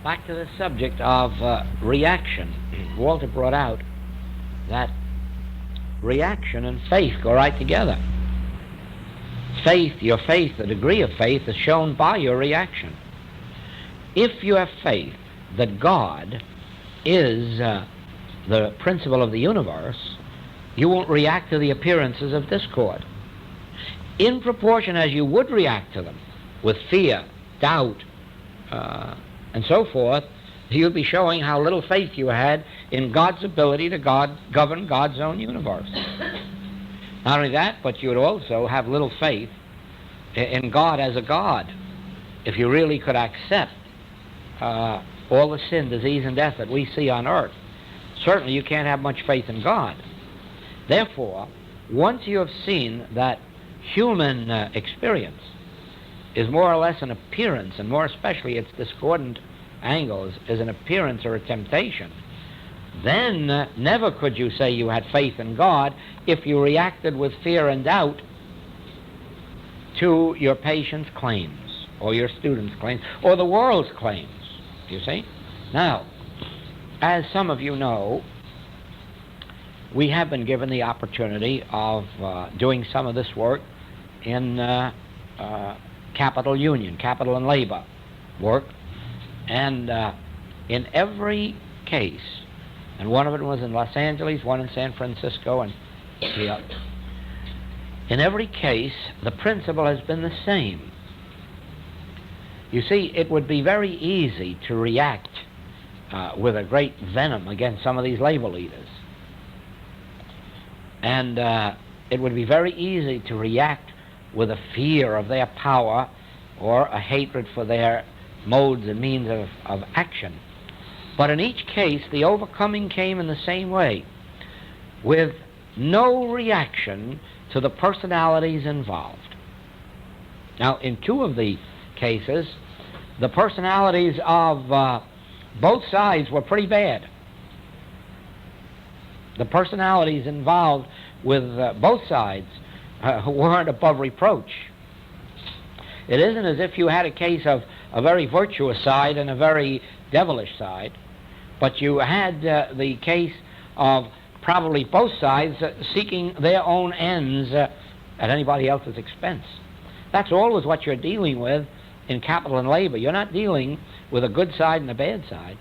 back to the subject of reaction. Walter brought out that reaction and faith go right together. Faith, your faith, the degree of faith is shown by your reaction. If you have faith that God is the principle of the universe, you won't react to the appearances of discord. In proportion as you would react to them with fear, doubt, and so forth, you'd be showing how little faith you had in God's ability to govern God's own universe. Not only that, but you would also have little faith in God as a God. If you really could accept all the sin, disease, and death that we see on earth, certainly you can't have much faith in God. Therefore, once you have seen that human experience is more or less an appearance, and more especially its discordant angles is an appearance or a temptation, then never could you say you had faith in God if you reacted with fear and doubt to your patient's claims, or your student's claims, or the world's claims, you see? Now, as some of you know, we have been given the opportunity of doing some of this work in capital union, capital and labor work, and in every case, and one of it was in Los Angeles, one in San Francisco, and the other. In every case, the principle has been the same. You see, it would be very easy to react with a great venom against some of these labor leaders. And it would be very easy to react with a fear of their power or a hatred for their modes and means of action. But in each case, the overcoming came in the same way, with no reaction to the personalities involved. Now, in two of the cases, the personalities of both sides were pretty bad. The personalities involved with both sides weren't above reproach. It isn't as if you had a case of a very virtuous side and a very devilish side, but you had the case of probably both sides seeking their own ends at anybody else's expense. That's always what you're dealing with in capital and labor. You're not dealing with a good side and a bad side.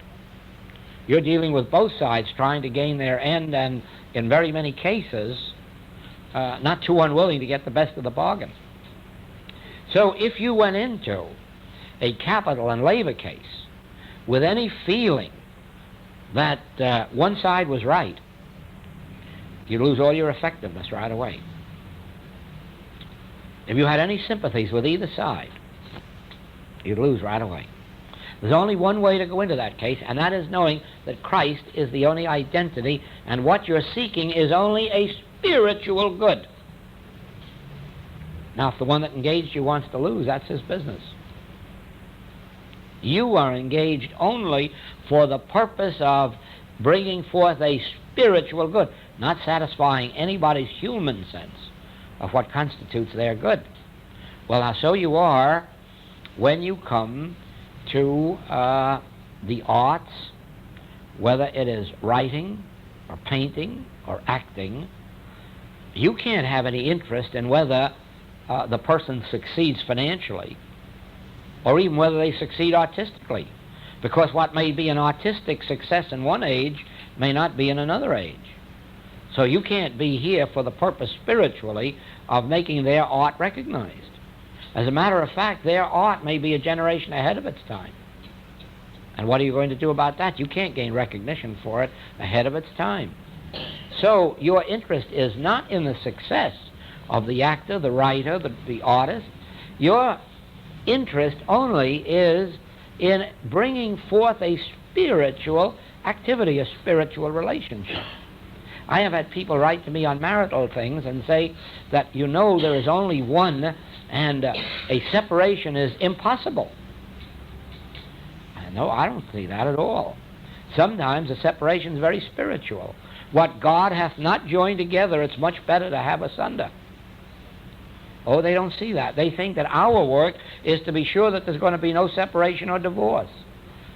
You're dealing with both sides trying to gain their end, and in very many cases, not too unwilling to get the best of the bargain. So if you went into a capital and labor case with any feeling that one side was right, you'd lose all your effectiveness right away. If you had any sympathies with either side, you'd lose right away. There's only one way to go into that case, and that is knowing that Christ is the only identity, and what you're seeking is only a spiritual good. Now, if the one that engaged you wants to lose, that's his business. You are engaged only for the purpose of bringing forth a spiritual good, not satisfying anybody's human sense of what constitutes their good. Well, now, so you are when you come to the arts, whether it is writing or painting or acting. You can't have any interest in whether the person succeeds financially or even whether they succeed artistically, because what may be an artistic success in one age may not be in another age. So you can't be here for the purpose spiritually of making their art recognized. As a matter of fact, their art may be a generation ahead of its time. And what are you going to do about that? You can't gain recognition for it ahead of its time. So your interest is not in the success of the actor, the writer, the artist. Your interest only is in bringing forth a spiritual activity, a spiritual relationship. I have had people write to me on marital things and say that, there is only one and a separation is impossible. No, I don't see that at all. Sometimes a separation is very spiritual. What God hath not joined together, it's much better to have asunder. Oh, they don't see that. They think that our work is to be sure that there's going to be no separation or divorce.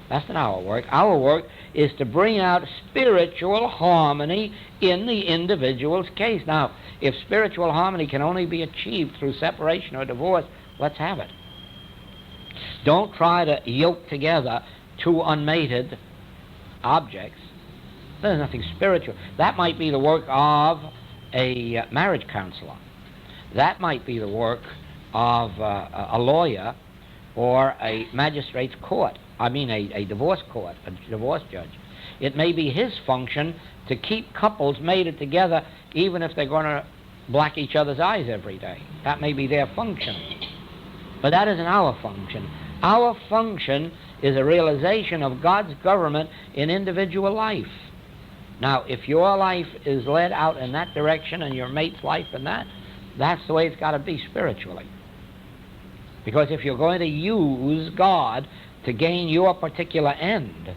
That's not our work. Our work is to bring out spiritual harmony in the individual's case. Now, if spiritual harmony can only be achieved through separation or divorce, let's have it. Don't try to yoke together two unmated objects. There's nothing spiritual. That might be the work of a marriage counselor. That might be the work of a lawyer or a magistrate's court. A divorce court, a divorce judge. It may be his function to keep couples mated together even if they're going to black each other's eyes every day. That may be their function. But that isn't our function. Our function is a realization of God's government in individual life. Now, if your life is led out in that direction and your mate's life in that, that's the way it's got to be spiritually. Because if you're going to use God to gain your particular end,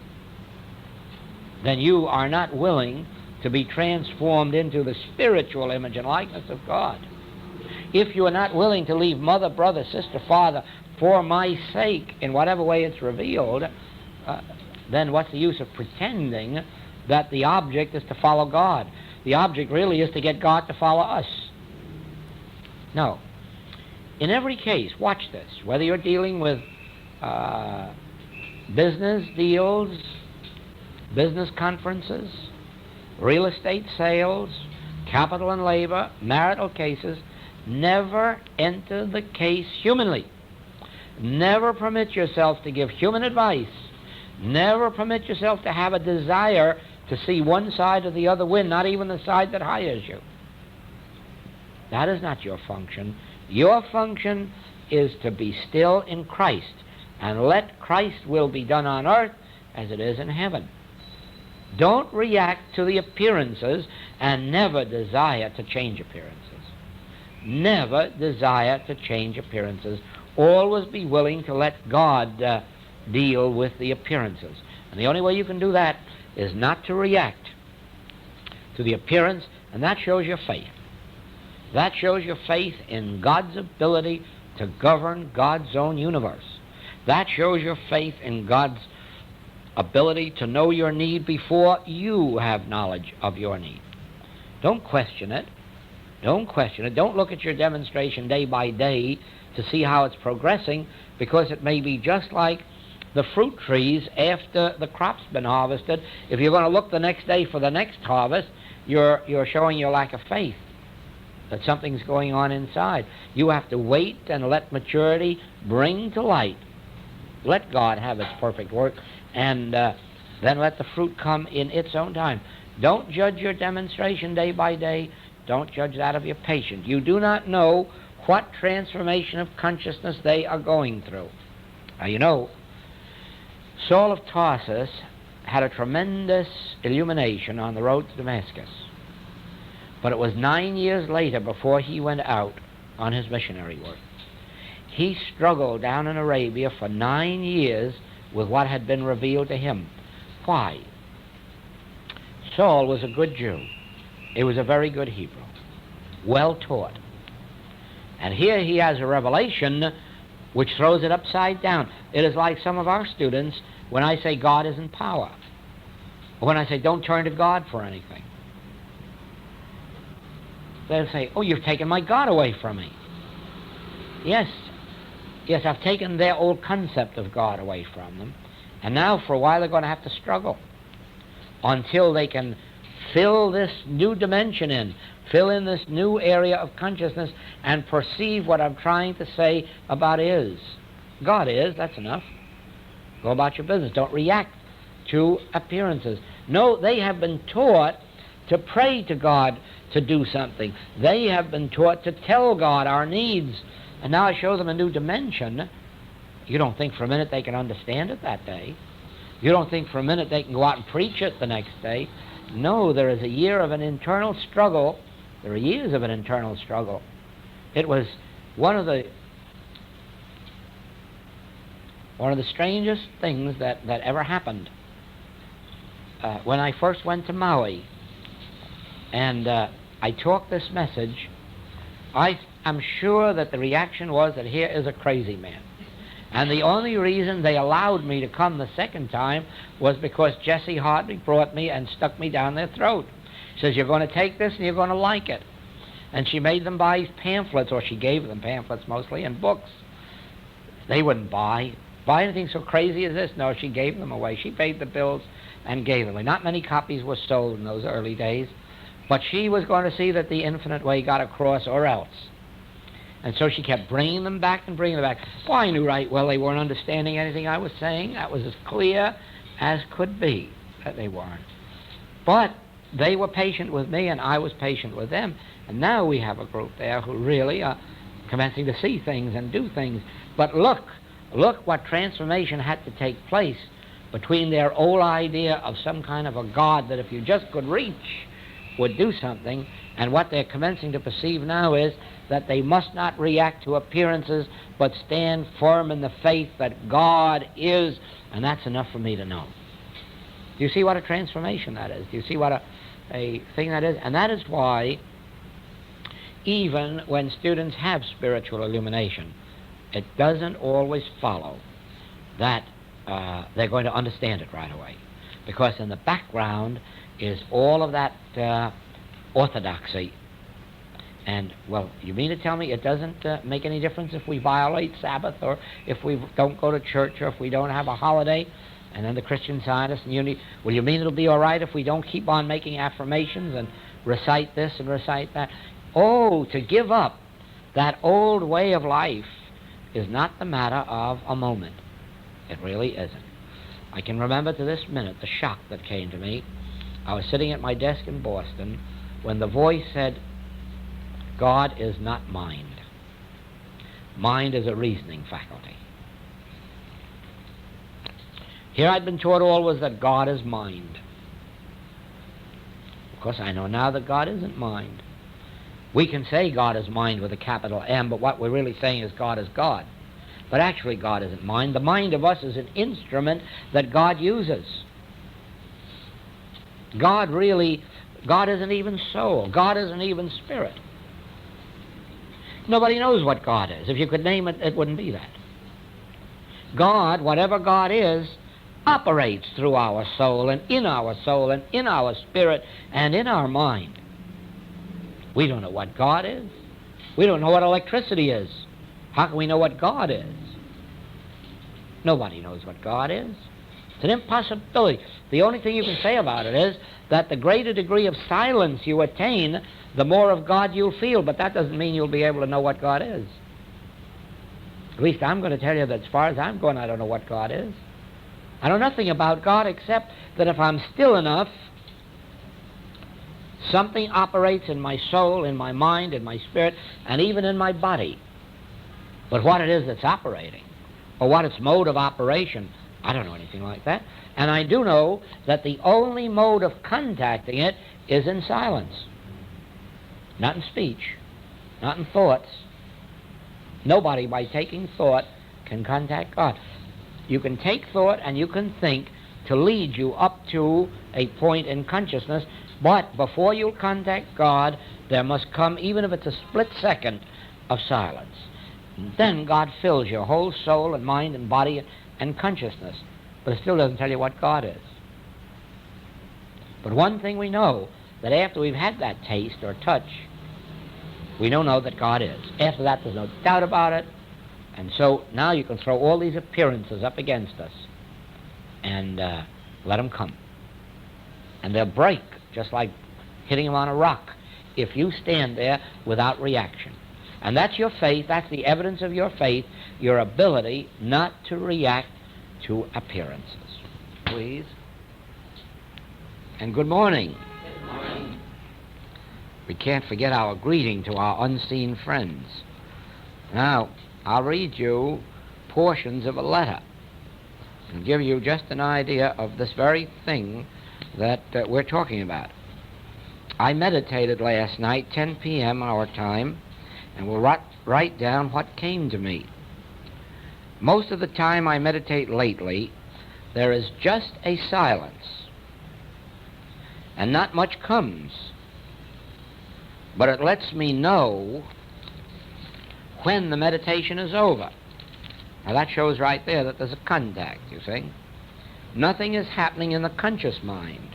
then you are not willing to be transformed into the spiritual image and likeness of God. If you are not willing to leave mother, brother, sister, father for my sake in whatever way it's revealed, then what's the use of pretending that the object is to follow God? The object really is to get God to follow us. No. In every case, watch this, whether you're dealing with business deals, business conferences, real estate sales, capital and labor, marital cases, never enter the case humanly. Never permit yourself to give human advice. Never permit yourself to have a desire to see one side or the other win, not even the side that hires you. That is not your function. Your function is to be still in Christ and let Christ's will be done on earth as it is in heaven. Don't react to the appearances and never desire to change appearances. Never desire to change appearances. Always be willing to let God deal with the appearances. And the only way you can do that is not to react to the appearance, and that shows your faith. That shows your faith in God's ability to govern God's own universe. That shows your faith in God's ability to know your need before you have knowledge of your need. Don't question it. Don't question it. Don't look at your demonstration day by day to see how it's progressing, because it may be just like the fruit trees after the crop's been harvested. If you're going to look the next day for the next harvest, you're showing your lack of faith that something's going on inside. You have to wait and let maturity bring to light. Let God have its perfect work, and then let the fruit come in its own time. Don't judge your demonstration day by day. Don't judge that of your patient. You do not know what transformation of consciousness they are going through. Now, you know, Saul of Tarsus had a tremendous illumination on the road to Damascus. But it was 9 years later before he went out on his missionary work. He struggled down in Arabia for 9 years with what had been revealed to him. Why? Saul was a good Jew. He was a very good Hebrew, well taught. And here he has a revelation which throws it upside down. It is like some of our students when I say God isn't power, or when I say don't turn to God for anything. They'll say, oh, you've taken my God away from me. Yes, I've taken their old concept of God away from them. And now for a while they're going to have to struggle until they can fill this new dimension in, fill in this new area of consciousness, and perceive what I'm trying to say about is. God is, that's enough. Go about your business. Don't react to appearances. No, they have been taught to pray to God to do something. They have been taught to tell God our needs. And now I show them a new dimension. You don't think for a minute they can understand it that day. You don't think for a minute they can go out and preach it the next day. No, there is a year of an internal struggle. There are years of an internal struggle. It was one of the strangest things that ever happened. When I first went to Maui and I taught this message, I'm sure that the reaction was that here is a crazy man. And the only reason they allowed me to come the second time was because Jessie Hartley brought me and stuck me down their throat. She says, you're going to take this and you're going to like it. And she made them buy pamphlets, or she gave them pamphlets mostly, and books. They wouldn't buy anything so crazy as this. No, she gave them away. She paid the bills and gave them away. Not many copies were sold in those early days, but she was going to see that the infinite way got across, or else. And so she kept bringing them back and bringing them back. Well, I knew right well they weren't understanding anything I was saying. That was as clear as could be that they weren't. But they were patient with me, and I was patient with them. And now we have a group there who really are commencing to see things and do things. But look what transformation had to take place between their old idea of some kind of a God that if you just could reach would do something, and what they're commencing to perceive now is that they must not react to appearances but stand firm in the faith that God is, and that's enough for me to know. Do you see what a transformation that is? Do you see what a thing that is? And that is why even when students have spiritual illumination, it doesn't always follow that they're going to understand it right away, because in the background is all of that orthodoxy. And, well, you mean to tell me it doesn't make any difference if we violate Sabbath, or if we don't go to church, or if we don't have a holiday? And then the Christian Scientists and unity, well, you mean it'll be all right if we don't keep on making affirmations and recite this and recite that? Oh, to give up that old way of life is not the matter of a moment. It really isn't. I can remember to this minute the shock that came to me. I was sitting at my desk in Boston when the voice said, God is not mind. Mind is a reasoning faculty. Here I'd been taught always that God is mind. Of course, I know now that God isn't mind. We can say God is mind with a capital M, but what we're really saying is God is God. But actually God isn't mind. The mind of us is an instrument that God uses. God isn't even soul. God isn't even spirit. Nobody knows what God is. If you could name it, it wouldn't be that. God, whatever God is, operates through our soul and in our spirit and in our mind. We don't know what God is. We don't know what electricity is. How can we know what God is? Nobody knows what God is. It's an impossibility. The only thing you can say about it is that the greater degree of silence you attain, the more of God you'll feel, but that doesn't mean you'll be able to know what God is. At least I'm going to tell you that as far as I'm going, I don't know what God is. I know nothing about God except that if I'm still enough, something operates in my soul, in my mind, in my spirit, and even in my body. But what it is that's operating, or what its mode of operation, I don't know anything like that. And I do know that the only mode of contacting it is in silence. Not in speech, not in thoughts. Nobody, by taking thought, can contact God. You can take thought and you can think to lead you up to a point in consciousness, but before you'll contact God, there must come, even if it's a split second, of silence. And then God fills your whole soul and mind and body and consciousness, but it still doesn't tell you what God is. But one thing we know, that after we've had that taste or touch, we don't know that God is. After that, there's no doubt about it. And so now you can throw all these appearances up against us and let them come. And they'll break, just like hitting them on a rock, if you stand there without reaction. And that's your faith, that's the evidence of your faith, your ability not to react to appearances. Please. And good morning. Good morning. We can't forget our greeting to our unseen friends. Now, I'll read you portions of a letter and give you just an idea of this very thing that we're talking about. I meditated last night, 10 p.m. our time, and will write down what came to me. Most of the time I meditate lately, there is just a silence, and not much comes, but it lets me know when the meditation is over. Now that shows right there that there's a contact, you see. Nothing is happening in the conscious mind,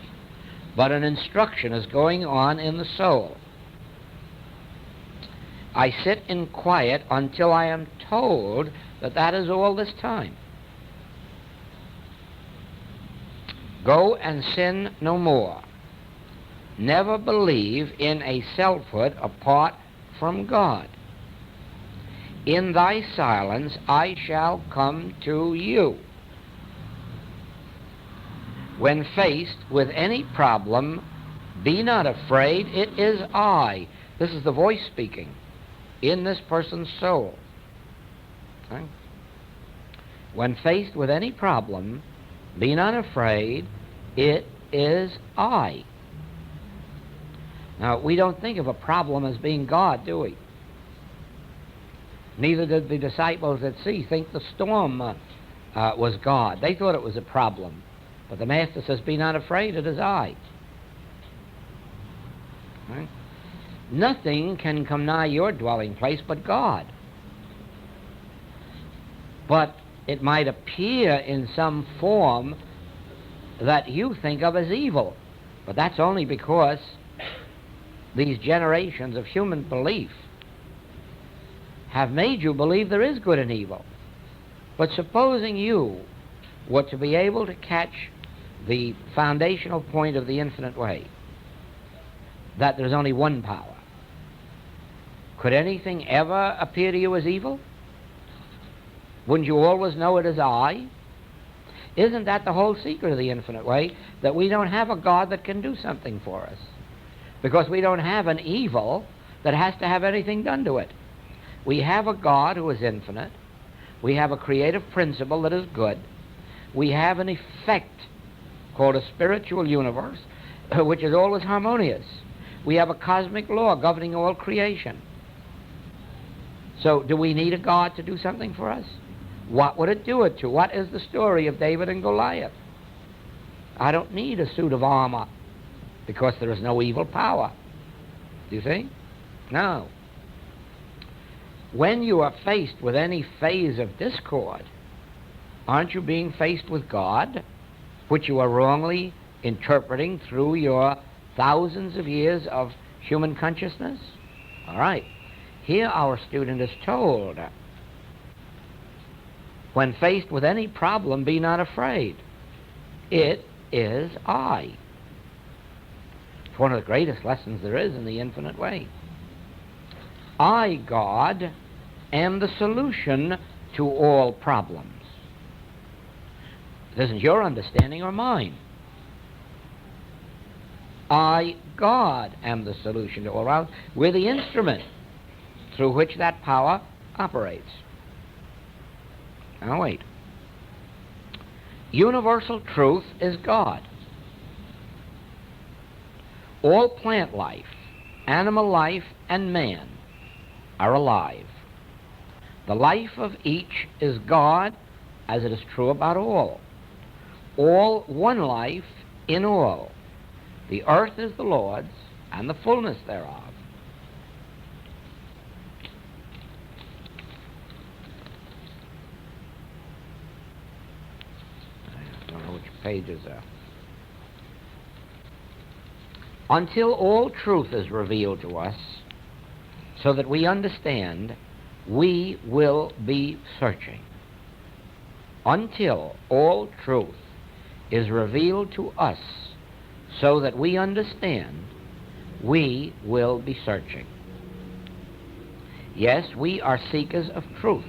but an instruction is going on in the soul. I sit in quiet until I am told that that is all this time. Go and sin no more. Never believe in a selfhood apart from God. In thy silence I shall come to you. When faced with any problem, be not afraid, it is I. This is the voice speaking in this person's soul. Okay? When faced with any problem, be not afraid, it is I. Now, we don't think of a problem as being God, do we? Neither did the disciples at sea think the storm was God. They thought it was a problem. But the Master says, be not afraid, it is I. Right? Nothing can come nigh your dwelling place but God. But it might appear in some form that you think of as evil. But that's only because these generations of human belief have made you believe there is good and evil. But supposing you were to be able to catch the foundational point of the infinite way, that there's only one power, could anything ever appear to you as evil? Wouldn't you always know it as I? Isn't that the whole secret of the infinite way, that we don't have a God that can do something for us? Because we don't have an evil that has to have anything done to it. We have a God who is infinite. We have a creative principle that is good. We have an effect called a spiritual universe, which is always harmonious. We have a cosmic law governing all creation. So do we need a God to do something for us? What would it do it to? What is the story of David and Goliath? I don't need a suit of armor because there is no evil power. Do you see? No. When you are faced with any phase of discord, aren't you being faced with God, which you are wrongly interpreting through your thousands of years of human consciousness? All right. Here our student is told, when faced with any problem, be not afraid. It is I. It's one of the greatest lessons there is in the infinite way. I, God, am the solution to all problems. It isn't your understanding or mine. I, God, am the solution to all problems. We're the instrument through which that power operates. Now wait. Universal truth is God. All plant life, animal life, and man are alive. The life of each is God, as it is true about all. All one life in all. The earth is the Lord's, and the fullness thereof. I don't know which pages are. Until all truth is revealed to us, so that we understand, we will be searching. Until all truth is revealed to us, so that we understand, we will be searching. Yes, we are seekers of truth.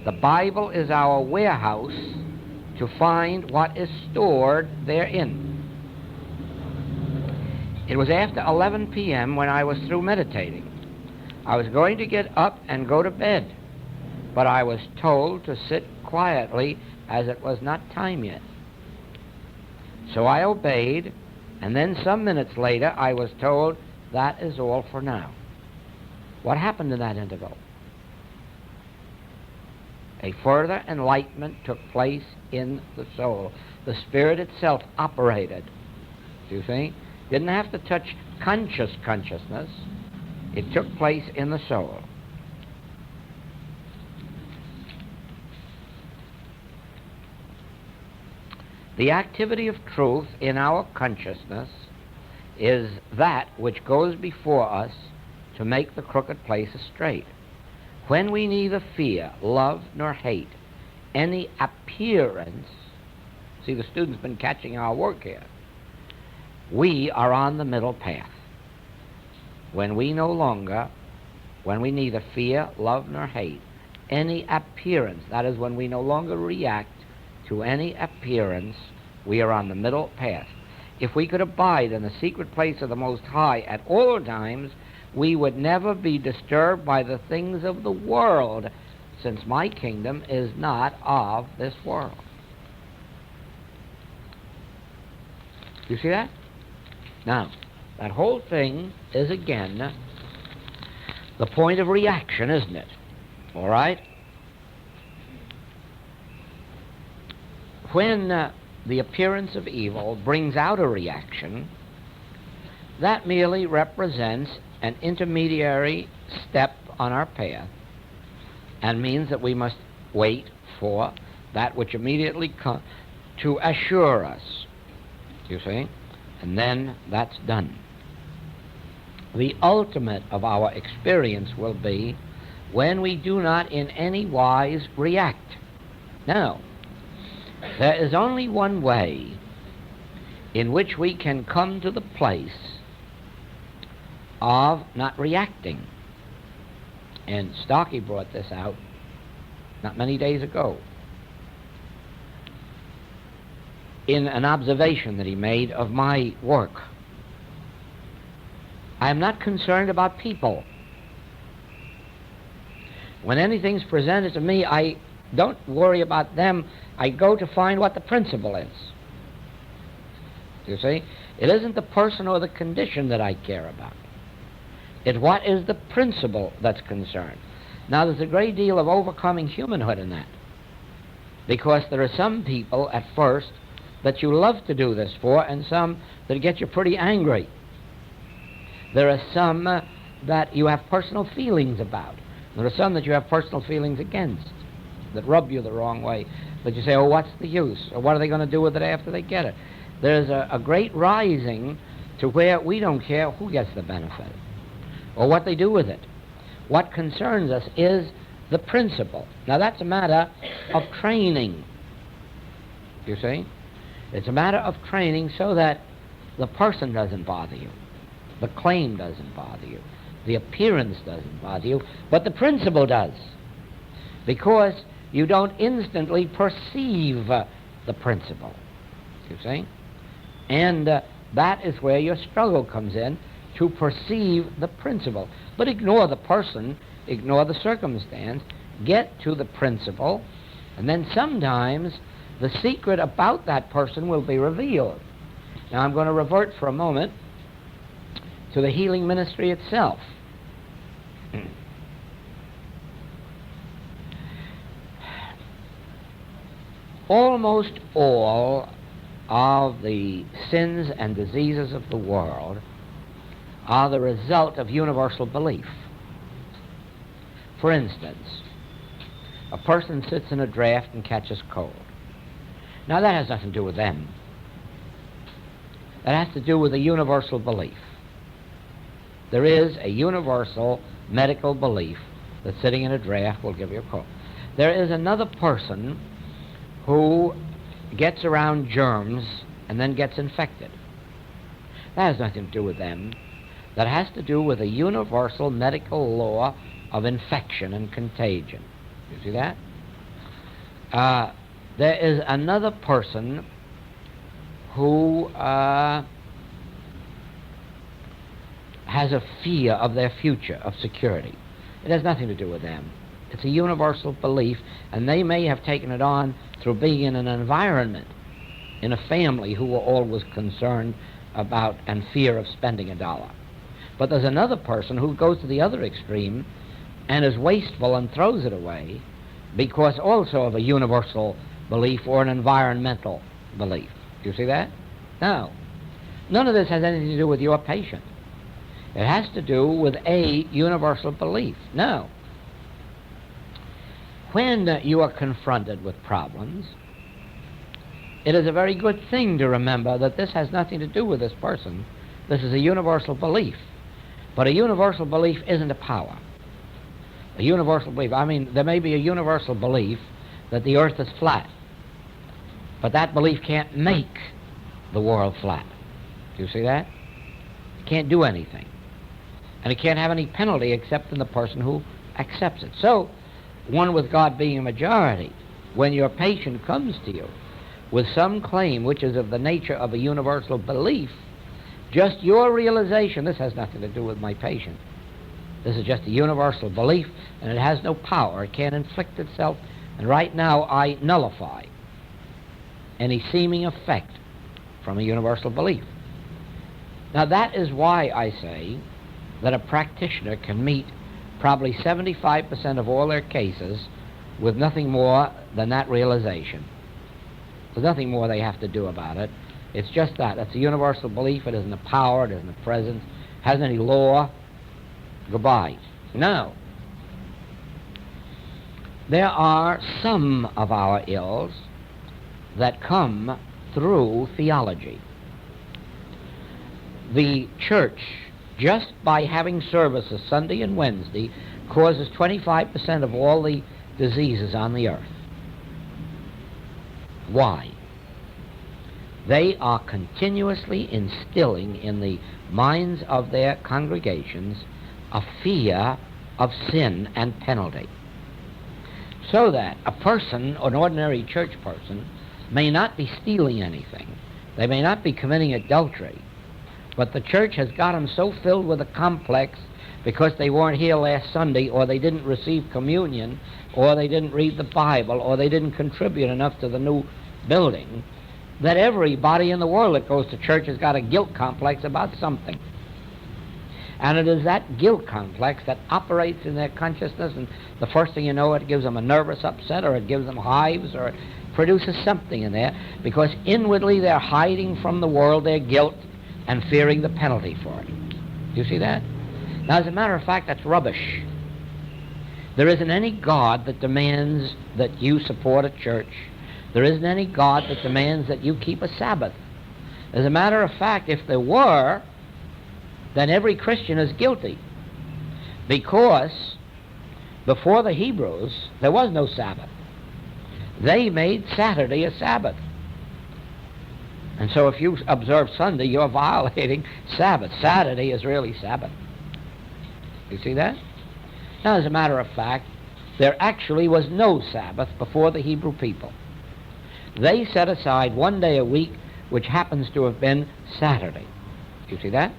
The Bible is our warehouse to find what is stored therein. It was after 11 p.m. when I was through meditating. I was going to get up and go to bed, but I was told to sit quietly as it was not time yet. So I obeyed, and then some minutes later I was told, that is all for now. What happened in that interval? A further enlightenment took place in the soul. The Spirit itself operated. Do you see? Didn't have to touch consciousness. It took place in the soul. The activity of truth in our consciousness is that which goes before us to make the crooked places straight. When we neither fear, love, nor hate any appearance, see, the student's been catching our work here, we are on the middle path. When we neither fear, love, nor hate any appearance, that is, when we no longer react to any appearance, we are on the middle path. If we could abide in the secret place of the Most High at all times, we would never be disturbed by the things of the world, since my kingdom is not of this world. You see that? Now, that whole thing is, again, the point of reaction, isn't it? All right? When the appearance of evil brings out a reaction, that merely represents an intermediary step on our path and means that we must wait for that which immediately comes to assure us, you see, and then that's done. The ultimate of our experience will be when we do not in any wise react. Now, there is only one way in which we can come to the place of not reacting. And Starkey brought this out not many days ago in an observation that he made of my work. I am not concerned about people. When anything's presented to me, I don't worry about them. I go to find what the principle is. You see? It isn't the person or the condition that I care about. It's what is the principle that's concerned. Now, there's a great deal of overcoming humanhood in that, because there are some people at first that you love to do this for, and some that get you pretty angry. There are some that you have personal feelings about. There are some that you have personal feelings against, that rub you the wrong way, that you say, oh, what's the use? Or what are they going to do with it after they get it? There's a great rising to where we don't care who gets the benefit or what they do with it. What concerns us is the principle. Now, that's a matter of training, you see. It's a matter of training so that the person doesn't bother you, the claim doesn't bother you, the appearance doesn't bother you, but the principle does, because you don't instantly perceive the principle, you see. And that is where your struggle comes in, to perceive the principle. But ignore the person, ignore the circumstance, get to the principle, and then sometimes the secret about that person will be revealed. Now, I'm going to revert for a moment to the healing ministry itself. Almost all of the sins and diseases of the world are the result of universal belief. For instance, a person sits in a draft and catches cold. Now, that has nothing to do with them. That has to do with a universal belief. There is a universal medical belief that sitting in a draft will give you a cold. There is another person who gets around germs and then gets infected. That has nothing to do with them. That has to do with a universal medical law of infection and contagion. You see that? There is another person who has a fear of their future, of security. It has nothing to do with them. It's a universal belief, and they may have taken it on through being in an environment, in a family who were always concerned about and fear of spending a dollar. But there's another person who goes to the other extreme and is wasteful and throws it away because also of a universal belief or an environmental belief. Do you see that? Now, none of this has anything to do with your patient. It has to do with a universal belief. Now, when you are confronted with problems, it is a very good thing to remember that this has nothing to do with this person. This is a universal belief. But a universal belief isn't a power. A universal belief, I mean, there may be a universal belief that the earth is flat, but that belief can't make the world flat. Do you see that? It can't do anything. And it can't have any penalty except in the person who accepts it. So, one with God being a majority, when your patient comes to you with some claim which is of the nature of a universal belief, just your realization, this has nothing to do with my patient. This is just a universal belief, and it has no power. It can't inflict itself. And right now, I nullify any seeming effect from a universal belief. Now, that is why I say that a practitioner can meet probably 75% of all their cases with nothing more than that realization. There's nothing more they have to do about it. It's just that. It's a universal belief. It isn't a power. It isn't a presence. It hasn't any law. Goodbye. Now, there are some of our ills that come through theology. The church, just by having services Sunday and Wednesday, causes 25% of all the diseases on the earth. Why? They are continuously instilling in the minds of their congregations a fear of sin and penalty. So that a person, an ordinary church person, may not be stealing anything. They may not be committing adultery. But the church has got them so filled with a complex because they weren't here last Sunday, or they didn't receive communion, or they didn't read the Bible, or they didn't contribute enough to the new building, that everybody in the world that goes to church has got a guilt complex about something. And it is that guilt complex that operates in their consciousness, and the first thing you know, it gives them a nervous upset, or it gives them hives, or it produces something in there, because inwardly they're hiding from the world their guilt and fearing the penalty for it. Do you see that? Now, as a matter of fact, that's rubbish. There isn't any God that demands that you support a church. There isn't any God that demands that you keep a Sabbath. As a matter of fact, if there were, then every Christian is guilty, because before the Hebrews, there was no Sabbath. They made Saturday a Sabbath. And so if you observe Sunday, you're violating Sabbath. Saturday is really Sabbath. You see that? Now, as a matter of fact, there actually was no Sabbath before the Hebrew people. They set aside one day a week, which happens to have been Saturday. You see that?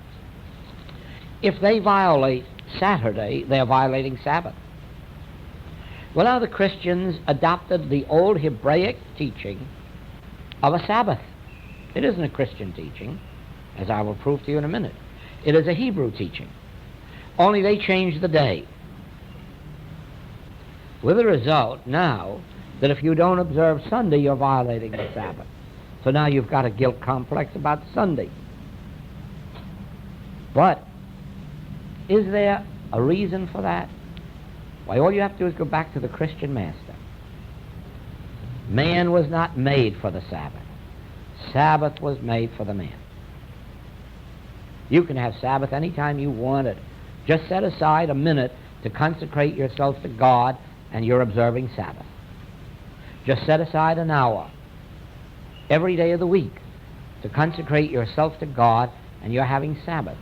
If they violate Saturday, they're violating Sabbath. Well, now the Christians adopted the old Hebraic teaching of a Sabbath. It isn't a Christian teaching, as I will prove to you in a minute. It is a Hebrew teaching. Only they changed the day. With the result now that if you don't observe Sunday, you're violating the Sabbath. So now you've got a guilt complex about Sunday. But is there a reason for that? Why, all you have to do is go back to the Christian master. Man was not made for the Sabbath. Sabbath was made for the man. You can have Sabbath anytime you want it. Just set aside a minute to consecrate yourself to God, and you're observing Sabbath. Just set aside an hour every day of the week to consecrate yourself to God, and you're having Sabbath.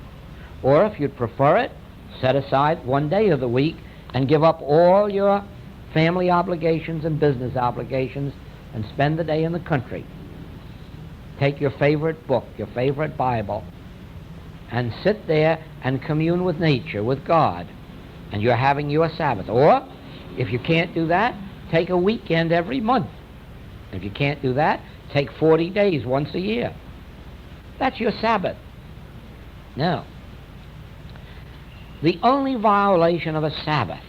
Or if you'd prefer it, set aside one day of the week and give up all your family obligations and business obligations and spend the day in the country. Take your favorite book, your favorite Bible, and sit there and commune with nature, with God, and you're having your Sabbath. Or, if you can't do that, take a weekend every month. If you can't do that, take 40 days once a year. That's your Sabbath. Now, the only violation of a Sabbath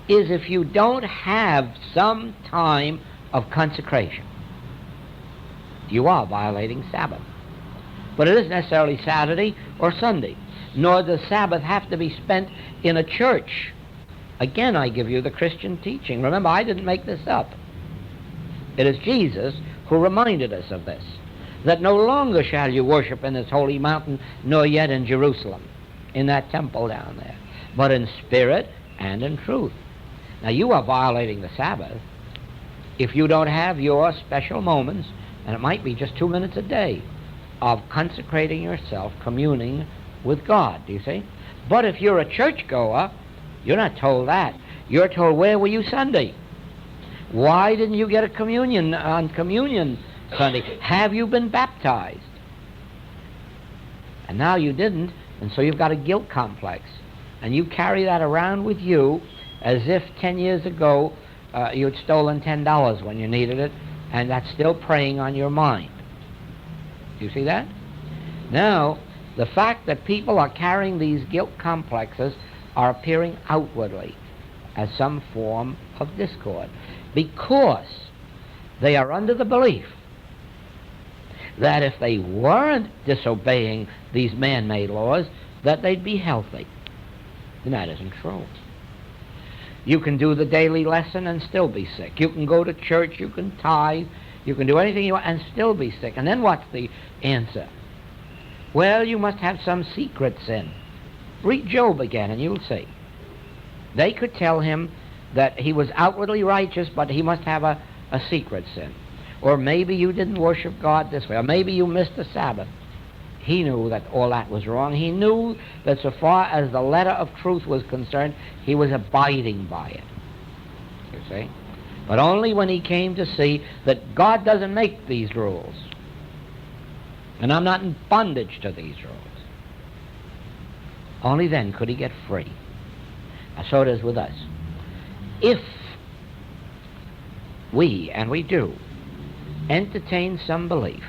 is if you don't have some time of consecration. You are violating Sabbath. But it isn't necessarily Saturday or Sunday, nor does Sabbath have to be spent in a church. Again, I give you the Christian teaching. Remember, I didn't make this up. It is Jesus who reminded us of this, that no longer shall you worship in this holy mountain, nor yet in Jerusalem, in that temple down there, but in spirit and in truth. Now you are violating the Sabbath if you don't have your special moments, and it might be just 2 minutes a day, of consecrating yourself, communing with God, do you see? But if you're a churchgoer, you're not told that. You're told, where were you Sunday? Why didn't you get a communion on Communion Sunday? Have you been baptized? And now you didn't, and so you've got a guilt complex. And you carry that around with you as if 10 years ago you'd stolen $10 when you needed it, and that's still preying on your mind. Do you see that? Now, the fact that people are carrying these guilt complexes are appearing outwardly as some form of discord, because they are under the belief that if they weren't disobeying these man-made laws, that they'd be healthy. And that isn't true. You can do the daily lesson and still be sick. You can go to church, you can tithe, you can do anything you want and still be sick. And then what's the answer? Well, you must have some secret sin. Read Job again and you'll see. They could tell him that he was outwardly righteous, but he must have a secret sin. Or maybe you didn't worship God this way, or maybe you missed the Sabbath. He knew that all that was wrong. He knew that so far as the letter of truth was concerned, he was abiding by it. You see? But only when he came to see that God doesn't make these rules, and I'm not in bondage to these rules, only then could he get free. Now, so it is with us. If we, and we do, entertain some belief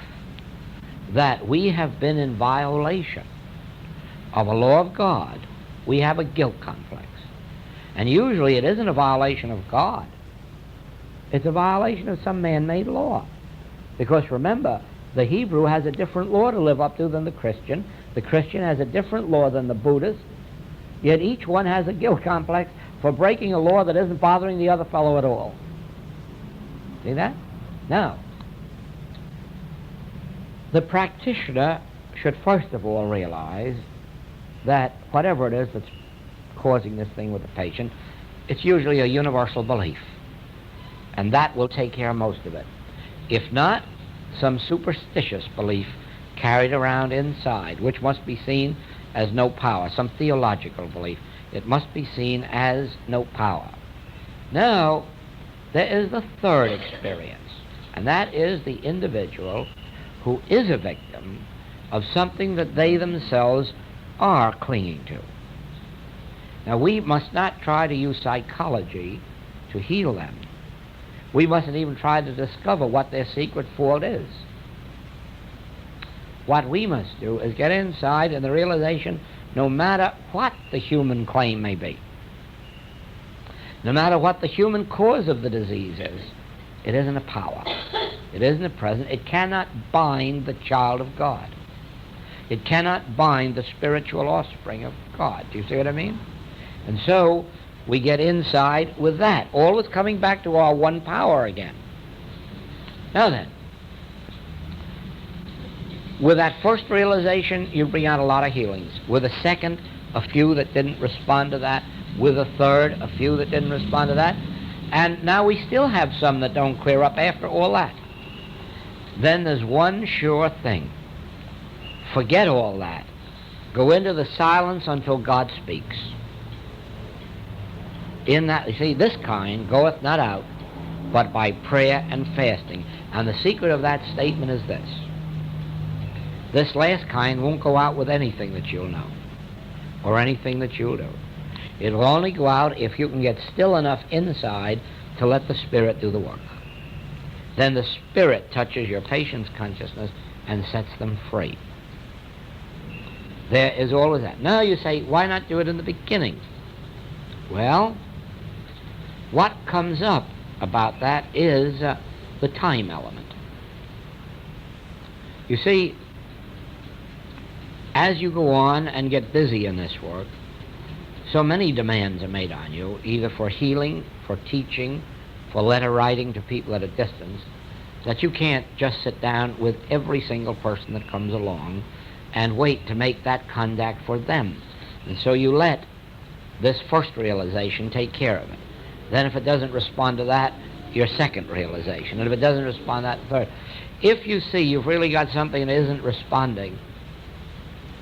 that we have been in violation of a law of God, we have a guilt complex. And usually it isn't a violation of God. It's a violation of some man-made law. Because remember, the Hebrew has a different law to live up to than the Christian. The Christian has a different law than the Buddhist. Yet each one has a guilt complex for breaking a law that isn't bothering the other fellow at all. See that? Now, the practitioner should first of all realize that whatever it is that's causing this thing with the patient, it's usually a universal belief. And that will take care of most of it. If not, some superstitious belief carried around inside, which must be seen as no power, some theological belief. It must be seen as no power. Now, there is the third experience, and that is the individual who is a victim of something that they themselves are clinging to. Now, we must not try to use psychology to heal them. We mustn't even try to discover what their secret fault is. What we must do is get inside in the realization, no matter what the human claim may be, no matter what the human cause of the disease is, it isn't a power. It isn't a presence. It cannot bind the child of God. It cannot bind the spiritual offspring of God. Do you see what I mean? And so we get inside with that, always coming back to our one power again. Now then, with that first realization, you bring out a lot of healings. With a second, a few that didn't respond to that. With a third, a few that didn't respond to that. And now we still have some that don't clear up after all that. Then there's one sure thing. Forget all that. Go into the silence until God speaks. In that, you see, this kind goeth not out, but by prayer and fasting. And the secret of that statement is this. This last kind won't go out with anything that you'll know, or anything that you'll do. It'll only go out if you can get still enough inside to let the Spirit do the work. Then the Spirit touches your patient's consciousness and sets them free. There is always that. Now you say, why not do it in the beginning? Well, what comes up about that is the time element. You see, as you go on and get busy in this work, so many demands are made on you, either for healing, for teaching, for letter writing to people at a distance, that you can't just sit down with every single person that comes along and wait to make that contact for them. And so you let this first realization take care of it. Then if it doesn't respond to that, your second realization. And if it doesn't respond to that, third. If you see you've really got something that isn't responding,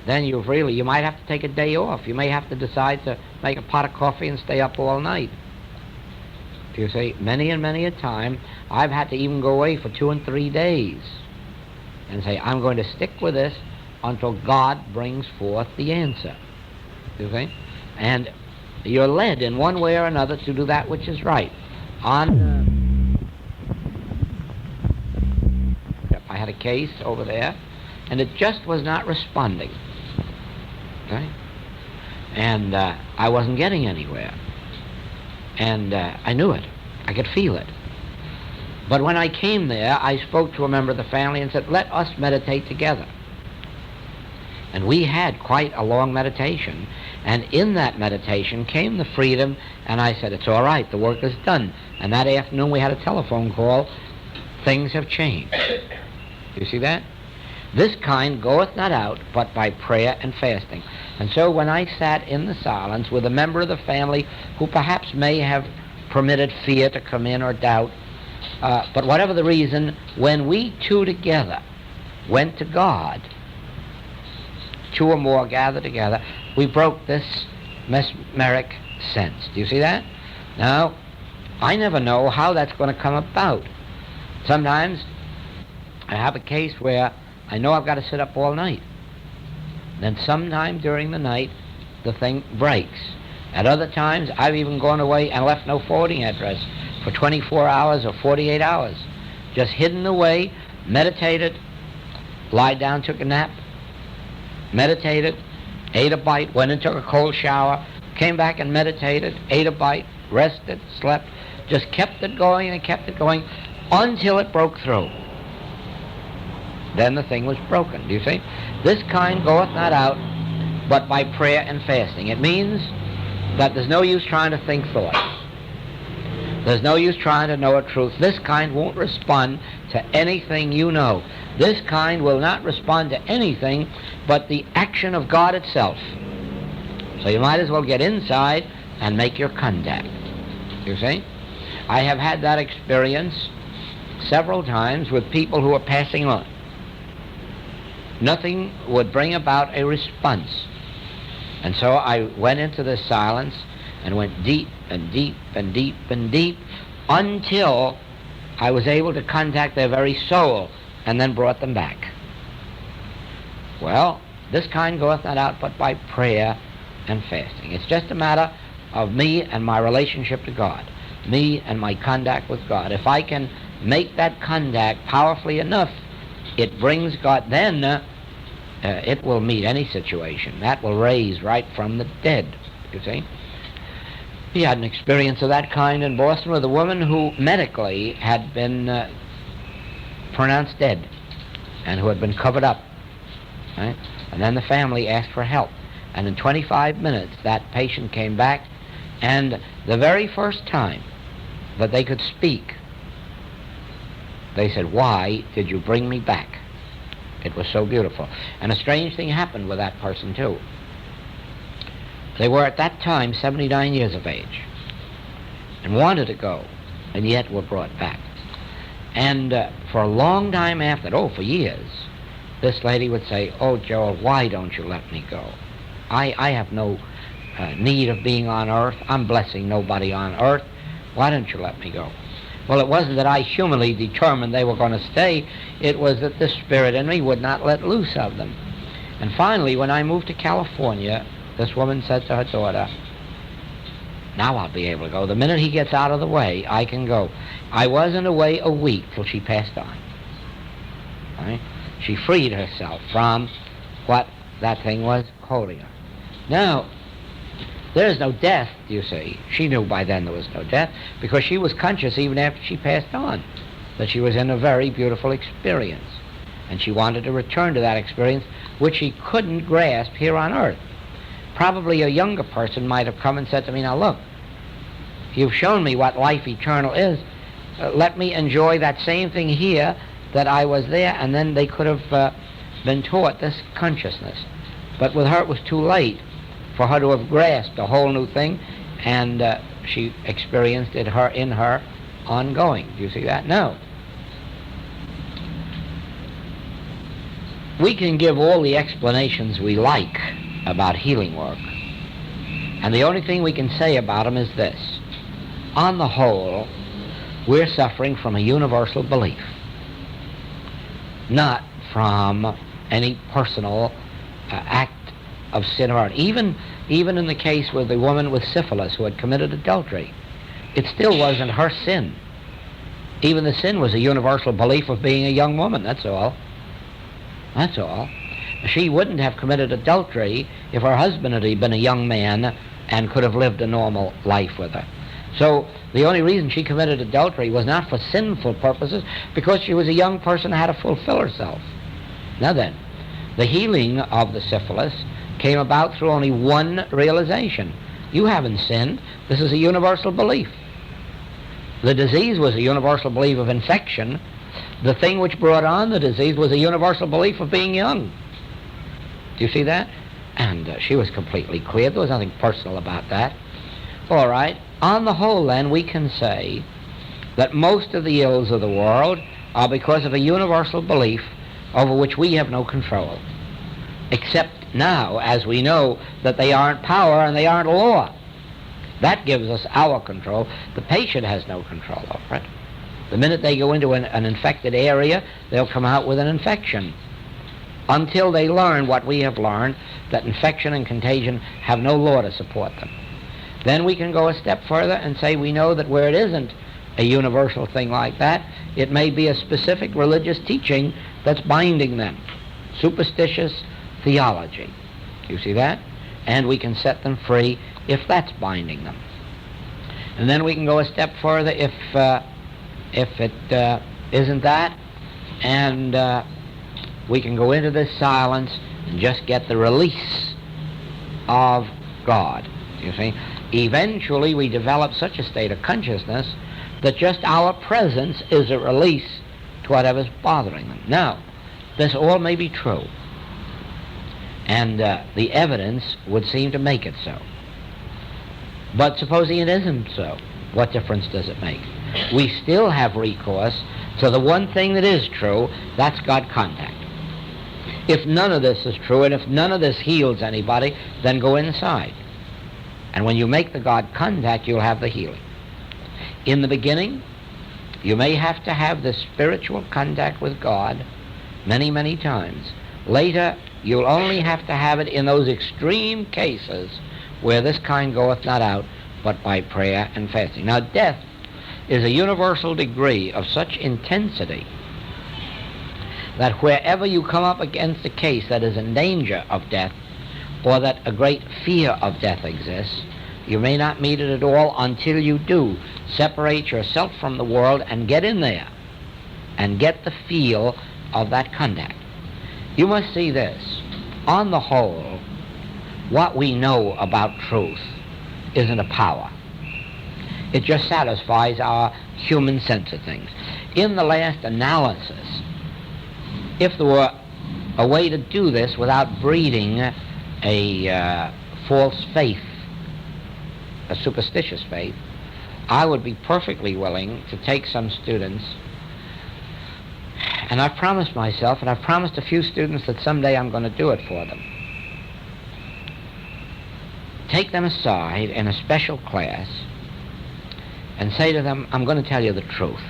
then you might have to take a day off. You may have to decide to make a pot of coffee and stay up all night. You see, many and many a time, I've had to even go away for 2 and 3 days and say, I'm going to stick with this until God brings forth the answer. You see? And you're led in one way or another to do that which is right. I had a case over there, and it just was not responding. Okay? And I wasn't getting anywhere. And I knew it. I could feel it. But when I came there, I spoke to a member of the family and said, let us meditate together. And we had quite a long meditation. And in that meditation came the freedom, and I said, it's all right, the work is done. And that afternoon we had a telephone call. Things have changed. You see that? This kind goeth not out but by prayer and fasting. And so when I sat in the silence with a member of the family who perhaps may have permitted fear to come in or doubt, but whatever the reason, when we two together went to God, 2 or more gathered together, we broke this mesmeric sense. Do you see that? Now, I never know how that's going to come about. Sometimes I have a case where I know I've got to sit up all night. Then sometime during the night, the thing breaks. At other times, I've even gone away and left no forwarding address for 24 hours or 48 hours. Just hidden away, meditated, lied down, took a nap, meditated, ate a bite, went and took a cold shower, came back and meditated, ate a bite, rested, slept, just kept it going and kept it going until it broke through. Then the thing was broken. Do you see? This kind goeth not out but by prayer and fasting. It means that there's no use trying to think thought. There's no use trying to know a truth. This kind won't respond to anything you know. This kind will not respond to anything but the action of God itself. So you might as well get inside and make your contact. You see? I have had that experience several times with people who are passing on. Nothing would bring about a response. And so I went into this silence and went deep and deep and deep and deep until I was able to contact their very soul and then brought them back. Well, this kind goeth not out but by prayer and fasting. It's just a matter of me and my relationship to God, me and my contact with God. If I can make that contact powerfully enough, it brings God, then it will meet any situation. That will raise right from the dead, you see. He had an experience of that kind in Boston with a woman who medically had been pronounced dead and who had been covered up. Right? And then the family asked for help. And in 25 minutes, that patient came back, and the very first time that they could speak, they said, "Why did you bring me back?" It was so beautiful. And a strange thing happened with that person, too. They were at that time 79 years of age and wanted to go, and yet were brought back. And for a long time after, for years, this lady would say, "Oh, Joel, why don't you let me go? I have no need of being on earth. I'm blessing nobody on earth. Why don't you let me go?" Well, it wasn't that I humanly determined they were going to stay. It was that the spirit in me would not let loose of them. And finally, when I moved to California, this woman said to her daughter, "Now I'll be able to go. The minute he gets out of the way, I can go." I wasn't away a week till she passed on. Right? She freed herself from what that thing was holding her. Now, there's no death, you see. She knew by then there was no death because she was conscious even after she passed on that she was in a very beautiful experience. And she wanted to return to that experience which she couldn't grasp here on earth. Probably a younger person might have come and said to me, "Now look, you've shown me what life eternal is. let me enjoy that same thing here that I was there, and then they could have been taught this consciousness. But with her, it was too late for her to have grasped a whole new thing, and she experienced it in her ongoing. Do you see that? No. We can give all the explanations we like about healing work, and the only thing we can say about them is this. On the whole, we're suffering from a universal belief, not from any personal act of sin or even in the case with the woman with syphilis who had committed adultery. It still wasn't her sin. Even the sin was a universal belief of being a young woman, that's all. That's all. She wouldn't have committed adultery if her husband had been a young man and could have lived a normal life with her. So the only reason she committed adultery was not for sinful purposes, because she was a young person and had to fulfill herself. Now then, the healing of the syphilis came about through only one realization. You haven't sinned. This is a universal belief. The disease was a universal belief of infection. The thing which brought on the disease was a universal belief of being young. Do you see that? And she was completely clear. There was nothing personal about that. All right. On the whole, then, we can say that most of the ills of the world are because of a universal belief over which we have no control. Except now, as we know, that they aren't power and they aren't law. That gives us our control. The patient has no control over it. The minute they go into an infected area, they'll come out with an infection. Until they learn what we have learned, that infection and contagion have no law to support them. Then we can go a step further and say we know that where it isn't a universal thing like that, it may be a specific religious teaching that's binding them. Superstitious theology. You see that? And we can set them free if that's binding them. And then we can go a step further if it isn't that, and we can go into this silence and just get the release of God. You see? Eventually we develop such a state of consciousness that just our presence is a release to whatever's bothering them. Now, this all may be true, and the evidence would seem to make it so. But supposing it isn't so, what difference does it make? We still have recourse to the one thing that is true, that's God contact. If none of this is true, and if none of this heals anybody, then go inside. And when you make the God contact, you'll have the healing. In the beginning, you may have to have this spiritual contact with God many, many times. Later, you'll only have to have it in those extreme cases where this kind goeth not out, but by prayer and fasting. Now, death is a universal degree of such intensity that wherever you come up against a case that is in danger of death, or that a great fear of death exists, you may not meet it at all until you do separate yourself from the world and get in there and get the feel of that contact. You must see this. On the whole, what we know about truth isn't a power. It just satisfies our human sense of things. In the last analysis, if there were a way to do this without breeding a false faith, a superstitious faith, I would be perfectly willing to take some students, and I've promised myself, and I've promised a few students that someday I'm going to do it for them. Take them aside in a special class and say to them, I'm going to tell you the truth.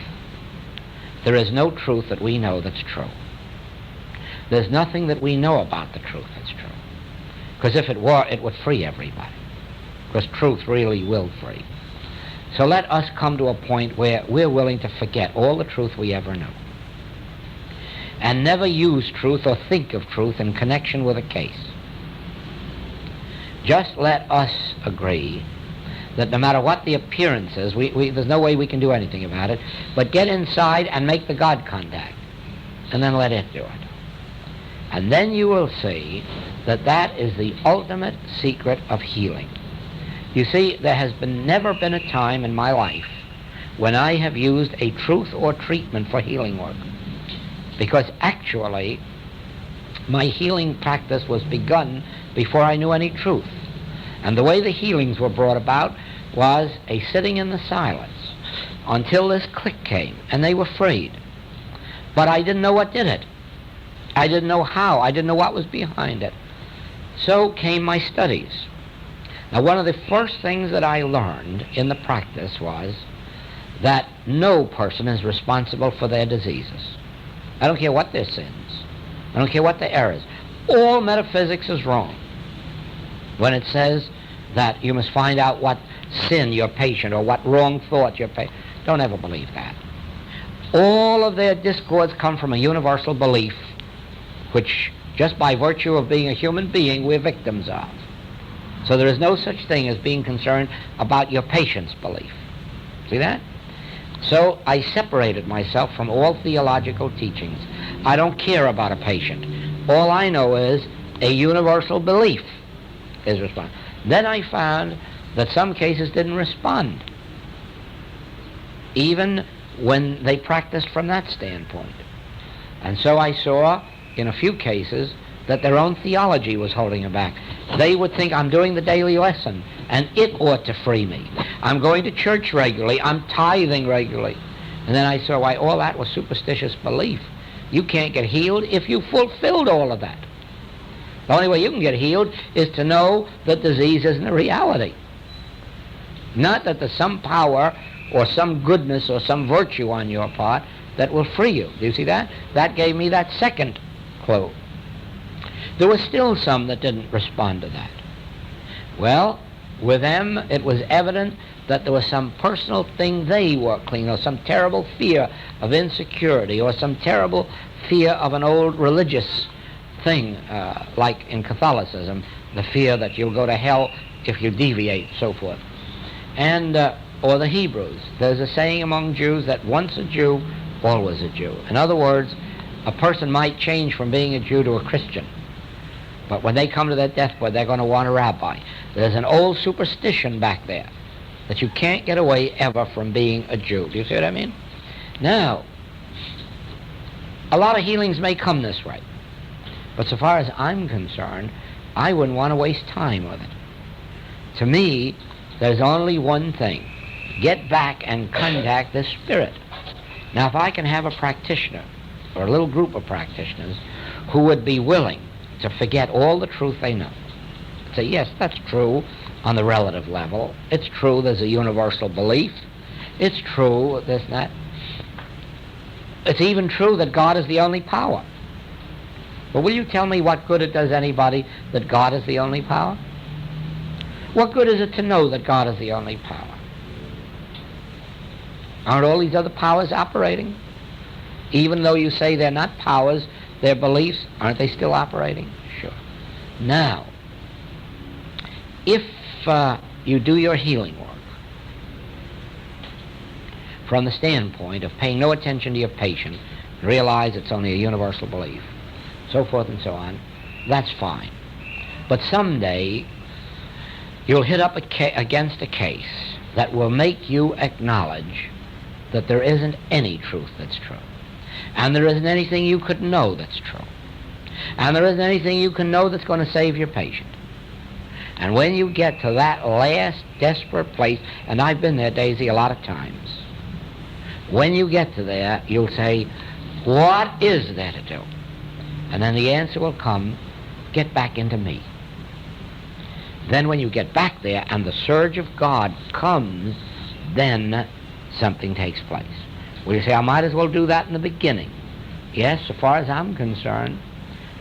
There is no truth that we know that's true. There's nothing that we know about the truth that's true. Because if it were, it would free everybody. Because truth really will free. So let us come to a point where we're willing to forget all the truth we ever knew, and never use truth or think of truth in connection with a case. Just let us agree that no matter what the appearance is, there's no way we can do anything about it, but get inside and make the God contact, and then let it do it. And then you will see that that is the ultimate secret of healing. You see, there has never been a time in my life when I have used a truth or treatment for healing work. Because actually, my healing practice was begun before I knew any truth. And the way the healings were brought about was a sitting in the silence until this click came, and they were freed. But I didn't know what did it. I didn't know how. I didn't know what was behind it. So came my studies. Now, one of the first things that I learned in the practice was that no person is responsible for their diseases. I don't care what their sins. I don't care what their errors. All metaphysics is wrong when it says that you must find out what sin your patient or what wrong thought your patient. Don't ever believe that. All of their discords come from a universal belief, which just by virtue of being a human being we're victims of. So there is no such thing as being concerned about your patient's belief. See that? So I separated myself from all theological teachings. I don't care about a patient. All I know is a universal belief is responsible. Then I found that some cases didn't respond, even when they practiced from that standpoint. And so I saw in a few cases that their own theology was holding them back. They would think, I'm doing the daily lesson, and it ought to free me. I'm going to church regularly. I'm tithing regularly. And then I saw why all that was superstitious belief. You can't get healed if you fulfilled all of that. The only way you can get healed is to know that disease isn't a reality. Not that there's some power or some goodness or some virtue on your part that will free you. Do you see that? That gave me that second clue. There were still some that didn't respond to that. Well, with them, it was evident that there was some personal thing they were clean, or some terrible fear of insecurity, or some terrible fear of an old religious thing, like in Catholicism, the fear that you'll go to hell if you deviate, so forth. And, or the Hebrews. There's a saying among Jews that once a Jew, always a Jew. In other words, a person might change from being a Jew to a Christian, but when they come to their deathbed, they're going to want a rabbi. There's an old superstition back there that you can't get away ever from being a Jew. Do you see what I mean? Now, a lot of healings may come this way, but so far as I'm concerned, I wouldn't want to waste time with it. To me, there's only one thing. Get back and contact the Spirit. Now, if I can have a practitioner, or a little group of practitioners, who would be willing to forget all the truth they know. Say, yes, that's true on the relative level. It's true there's a universal belief. It's true this and that. It's even true that God is the only power. But will you tell me what good it does anybody that God is the only power? What good is it to know that God is the only power? Aren't all these other powers operating? Even though you say they're not powers, they're beliefs, aren't they still operating? Sure. Now, if you do your healing work from the standpoint of paying no attention to your patient, realize it's only a universal belief, so forth and so on, that's fine. But someday, you'll hit up against a case that will make you acknowledge that there isn't any truth that's true. And there isn't anything you could know that's true. And there isn't anything you can know that's going to save your patient. And when you get to that last desperate place, and I've been there, Daisy, a lot of times, when you get to there, you'll say, what is there to do? And then the answer will come, get back into me. Then when you get back there and the surge of God comes, then something takes place. Well, you say, I might as well do that in the beginning. Yes, so far as I'm concerned,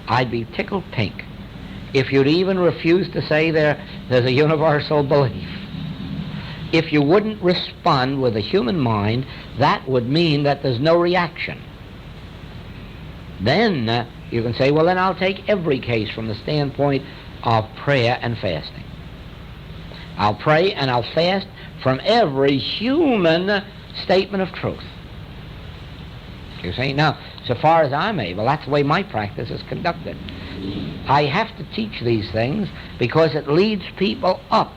I'd be tickled pink if you'd even refuse to say there's a universal belief. If you wouldn't respond with the human mind, that would mean that there's no reaction. Then you can say, well, then I'll take every case from the standpoint of prayer and fasting. I'll pray and I'll fast from every human statement of truth. You see? Now, so far as I'm able, that's the way my practice is conducted. I have to teach these things because it leads people up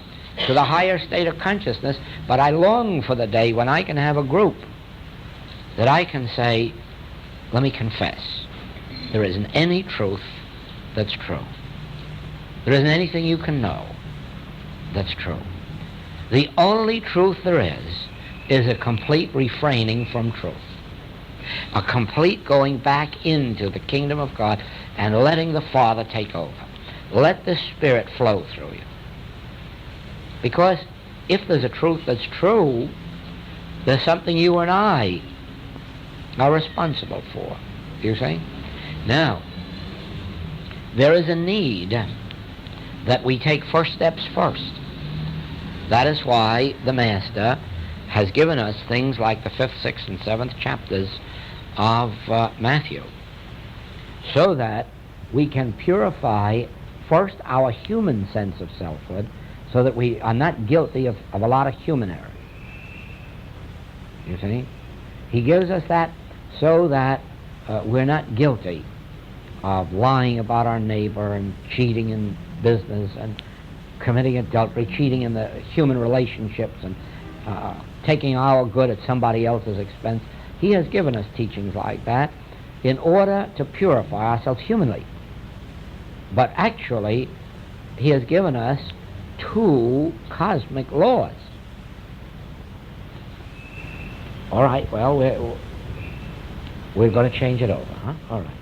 to the higher state of consciousness, but I long for the day when I can have a group that I can say, let me confess, there isn't any truth that's true. There isn't anything you can know that's true. The only truth there is a complete refraining from truth. A complete going back into the kingdom of God and letting the Father take over. Let the Spirit flow through you. Because if there's a truth that's true, there's something you and I are responsible for. You see? Now, there is a need that we take first steps first. That is why the Master has given us things like the 5th, 6th, and 7th chapters of Matthew, so that we can purify first our human sense of selfhood, so that we are not guilty of a lot of human errors. You see? He gives us that so that we're not guilty of lying about our neighbor and cheating in business and committing adultery, cheating in the human relationships, and taking our good at somebody else's expense. He has given us teachings like that in order to purify ourselves humanly. But actually, he has given us 2 cosmic laws. All right, well, we're going to change it over, huh? All right.